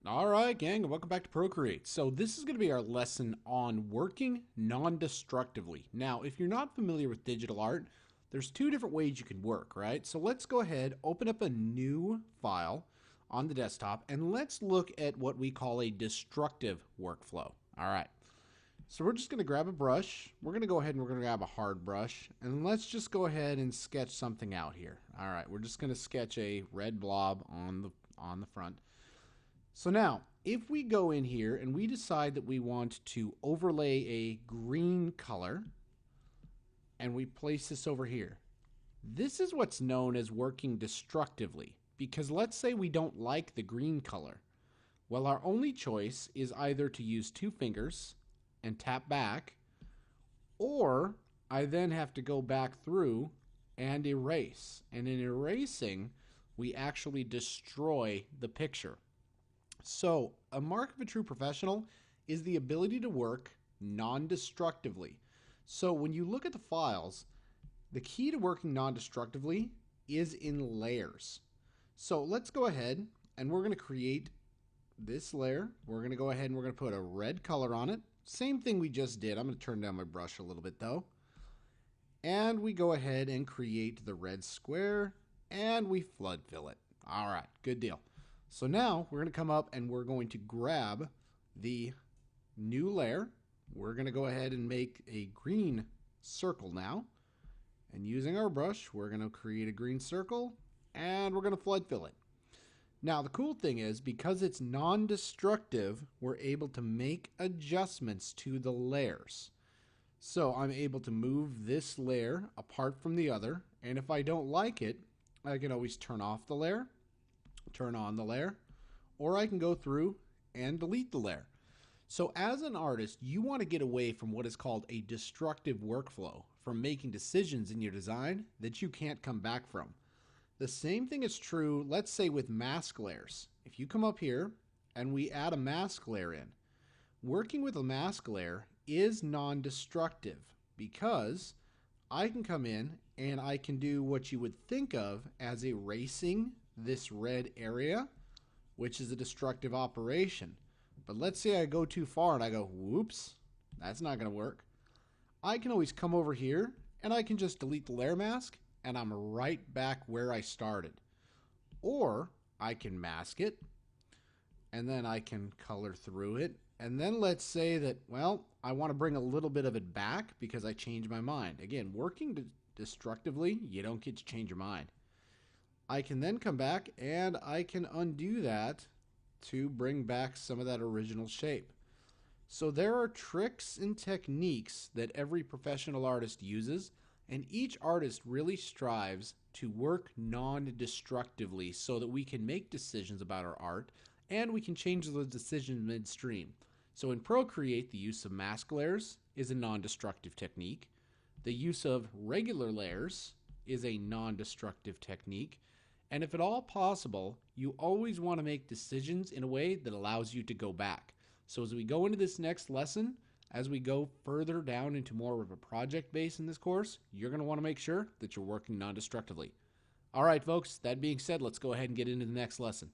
Alright gang, and welcome back to Procreate. So this is going to be our lesson on working non-destructively. Now, if you're not familiar with digital art, there's two different ways you can work, right? So let's go ahead, open up a new file on the desktop, and let's look at what we call a destructive workflow. Alright, so we're just going to grab a brush. We're going to go ahead and we're going to grab a hard brush, and let's just go ahead and sketch something out here. Alright, we're just going to sketch a red blob on the front. So now, if we go in here and we decide that we want to overlay a green color, and we place this over here, this is what's known as working destructively. Because let's say we don't like the green color. Well, our only choice is either to use two fingers and tap back, or I then have to go back through and erase. And in erasing, we actually destroy the picture. So, a mark of a true professional is the ability to work non-destructively. So, when you look at the files, the key to working non-destructively is in layers. So, let's go ahead and we're going to create this layer. We're going to go ahead and we're going to put a red color on it. Same thing we just did. I'm going to turn down my brush a little bit though. And we go ahead and create the red square and we flood fill it. All right, good deal. So now we're going to come up and we're going to grab the new layer. We're going to go ahead and make a green circle now. And using our brush, we're going to create a green circle and we're going to flood fill it. Now the cool thing is, because it's non-destructive, we're able to make adjustments to the layers. So I'm able to move this layer apart from the other. And if I don't like it, I can always turn off the layer, turn on the layer, or I can go through and delete the layer. So as an artist, you want to get away from what is called a destructive workflow, from making decisions in your design that you can't come back from. The same thing is true, let's say, with mask layers. If you come up here and we add a mask layer in, working with a mask layer is non-destructive because I can come in and I can do what you would think of as erasing this red area, which is a destructive operation. But let's say I go too far and I go, whoops, that's not going to work. I can always come over here and I can just delete the layer mask and I'm right back where I started. Or I can mask it and then I can color through it. And then let's say that, well, I want to bring a little bit of it back because I changed my mind. Again, working destructively, you don't get to change your mind. I can then come back and I can undo that to bring back some of that original shape. So there are tricks and techniques that every professional artist uses, and each artist really strives to work non-destructively so that we can make decisions about our art and we can change those decisions midstream. So in Procreate, the use of mask layers is a non-destructive technique. The use of regular layers is a non-destructive technique. And if at all possible, you always want to make decisions in a way that allows you to go back. So as we go into this next lesson, as we go further down into more of a project base in this course, you're going to want to make sure that you're working non-destructively. All right, folks, that being said, let's go ahead and get into the next lesson.